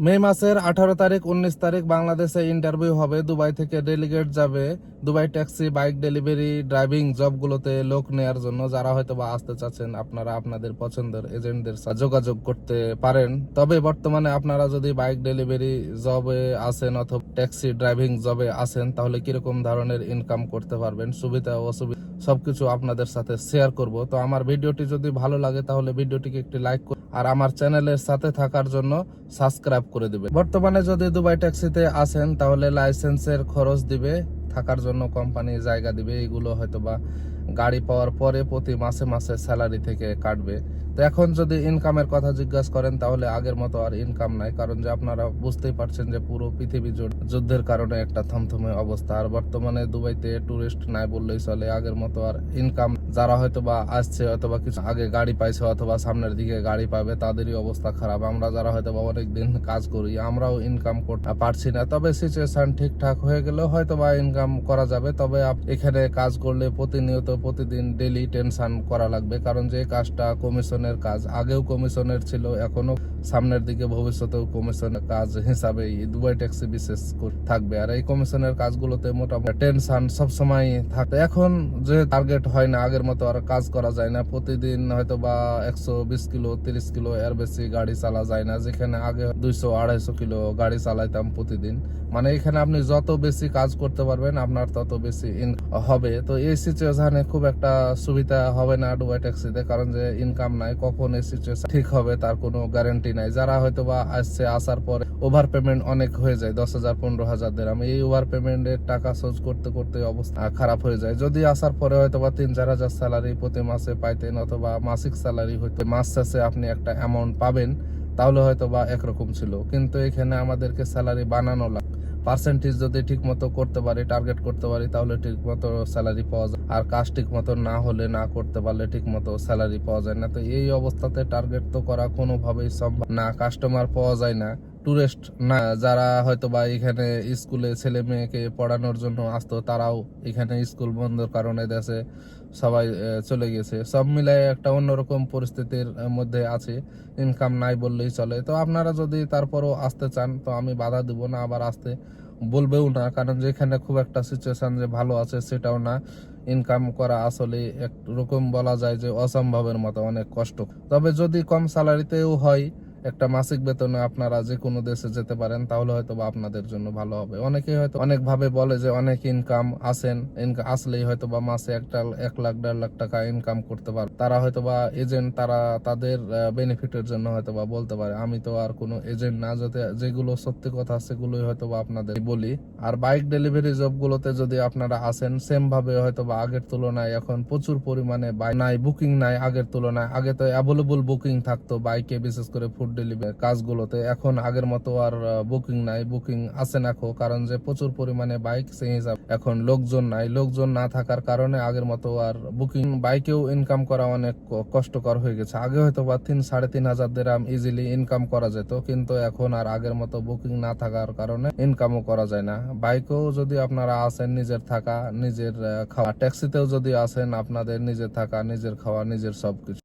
মে মাসের 18 তারিখ 19 তারিখ বাংলাদেশে ইন্টারভিউ হবে। দুবাই থেকে ডেলিগেট যাবে Dubai taxi, bike delivery, driving জবগুলোতে লোক নেয়ার জন্য। যারা হয়তো বা আসতে চাচ্ছেন আপনারা আপনাদের পছন্দের এজেন্টদের সাথে যোগাযোগ করতে পারেন। তবে বর্তমানে আপনারা যদি বাইক ডেলিভারি জবে আসেন অথবা ট্যাক্সি ড্রাইভিং জবে আসেন তাহলে কিরকম ধরনের ইনকাম করতে পারবেন, সুবিধা অসুবিধা সবকিছু আপনাদের সাথে শেয়ার করব। তো আমার ভিডিওটি যদি ভালো লাগে তাহলে ভিডিওটিকে একটি লাইক করুন আর আমার চ্যানেলের সাথে থাকার জন্য সাবস্ক্রাইব করে দিবে। বর্তমানে যদি দুবাই ট্যাক্সিতে আসেন তাহলে লাইসেন্সের খরচ দিবে, থাকার জন্য কোম্পানি জায়গা দিবে, এগুলো হয়তোবা গাড়ি পাওয়ার পরে প্রতি মাসে মাসে স্যালারি থেকে কাটবে। তো এখন যদি ইনকামের কথা জিজ্ঞাসা করেন তাহলে আগের মতো আর ইনকাম নাই, কারণ যে আপনারা বুঝতেই পারছেন যে পুরো পৃথিবী যুদ্ধের কারণে একটা থমথমে অবস্থা। আর বর্তমানে দুবাইতে টুরিস্ট নাই বললেই চলে। আগের মতো আর ইনকাম, যারা হয়তোবা আসছে অথবা কিছু আগে গাড়ি পাইছে অথবা সামনের দিকে গাড়ি পাবে তাদেরই অবস্থা খারাপ। আমরা যারা হয়তোবা অনেকদিন কাজ করি আমরাও ইনকাম করতে পারছি না। তবে সিচুয়েশন ঠিকঠাক হয়ে গেলেও হয়তোবা ইনকাম করা যাবে। তবে এখানে কাজ করলে প্রতিনিয়ত প্রতিদিন ডেলি টেনশন করা লাগবে, কারণ যে কাজটা কমিশনের কাজ, আগেও কমিশনের ছিল, এখনো সামনের দিকে ভবিষ্যতেও কমিশনের কাজ হিসাবে দুবাই ট্যাক্সি বিশেষ থাকবে। আর এই কমিশনের কাজগুলোতে মোটামুটি টেনশন সবসময় থাকে। এখন যে টার্গেট হয় না, আগের মতো আর কাজ করা যায় না। প্রতিদিন হয়তো বা 120 কিলো 30 কিলো এর বেশি গাড়ি চালা যায় না, যেখানে আগে 200-250 কিলো গাড়ি চালাইতাম প্রতিদিন। মানে এখানে আপনি যত বেশি কাজ করতে পারবেন আপনার তত বেশি হবে। তো এই সিচুয়েশনে খুব একটা সুবিধা হবে না দুবাই ট্যাক্সিতে, কারণ যে ইনকাম নাই, কখন এই সিচুয়েশন ঠিক হবে তার কোনো গ্যারান্টি নাই। যারা হয়তো বা আসছে, আসার পরে ওভার পেমেন্ট অনেক হয়ে যায়, 10,000-15,000 দিরহাম। এই ওভার পেমেন্টের টাকা শোধ করতে করতে অবস্থা খারাপ হয়ে যায়। যদি আসার পরে হয়তো বা 3-4 হাজার স্যালারি প্রতি মাসে পাইতেন অথবা মাসিক স্যালারি হয়তো মাস শেষে আপনি একটা অ্যামাউন্ট পাবেন, তাহলে হয়তো বা একরকম ছিল। কিন্তু এখানে আমাদেরকে স্যালারি বানানো লাগে। পার্সেন্টেজ যদি ঠিক মতো করতে পারি, টার্গেট করতে পারি, তাহলে ঠিক মতো স্যালারি পাওয়া যায়। আর কাজ ঠিক মতো না হলে, না করতে পারলে ঠিক মতো স্যালারি পাওয়া যায় না। তো এই অবস্থাতে টার্গেট তো করা কোনোভাবেই সম্ভব না, কাস্টমার পাওয়া যায় না। টুরিস্ট না, যারা হয়তো বা এখানে স্কুলে ছেলে মেয়েকে পড়ানোর জন্য আসতো তারাও এখানে স্কুল বন্ধের কারণে দেশে সবাই চলে গেছে। সব মিলাই একটা অন্যরকম পরিস্থিতির মধ্যে আছে, ইনকাম নাই বললেই চলে। তো আপনারা যদি তারপরও আসতে চান তো আমি বাধা দিব না, আবার আসতে বলবেও না, কারণ যেখানে খুব একটা সিচুয়েশন যে ভালো আছে সেটাও না। ইনকাম করা আসলে একরকম বলা যায় যে অসম্ভবের মতো, অনেক কষ্ট। তবে যদি কম স্যালারিতেও হয়, একটা মাসিক বেতনে আপনারা যে কোনো দেশে যেতে পারেন, তাহলে হয়তো বা আপনাদের জন্য ভালো হবে। অনেকেই হয়তো অনেক ভাবে বলে যে অনেক ইনকাম আসলেই হয়তো বা মাসে 1 লাখ 1.5 লাখ টাকা ইনকাম করতে পারে। তারা হয়তো বা এজেন্ট, তারা তাদের বেনিফিটের জন্য হয়তো বা বলতে পারে। আমি তো আর কোনো এজেন্ট না, যাতে যেগুলো সত্যি কথা সেগুলোই হয়তো বা আপনাদের বলি। আর বাইক ডেলিভারি জবগুলোতে যদি আপনারা আসেন, সেম ভাবে হয়তো বা আগের তুলনায় এখন প্রচুর পরিমাণে বাইক নাই, বুকিং নাই আগের তুলনায়। আগে তো অ্যাভেলেবল বুকিং থাকতো বাইকে, বিশেষ করে ফুড ডেলিভারি কাজগুলোতে। এখন আগের মতো আর বুকিং নাই, বুকিং আসে না, কারণ যে প্রচুর পরিমাণে বাইক, সেই হিসাবে এখন লোকজন নাই। লোকজন না থাকার কারণে আগের মতো আর বুকিং, বাইকেও ইনকাম করা অনেক কষ্টকর হয়ে গেছে। আগে হয়তো বা 3-3.5 হাজার দিরহাম ইজিলি ইনকাম করা যেত, কিন্তু এখন আর আগের মতো বুকিং না থাকার কারণে ইনকামও করা যায় না। বাইকেও যদি আপনারা আসেন, নিজের থাকা নিজের খাওয়া, ট্যাক্সিতেও যদি আসেন আপনাদের নিজের থাকা নিজের খাওয়া নিজের সবকিছু।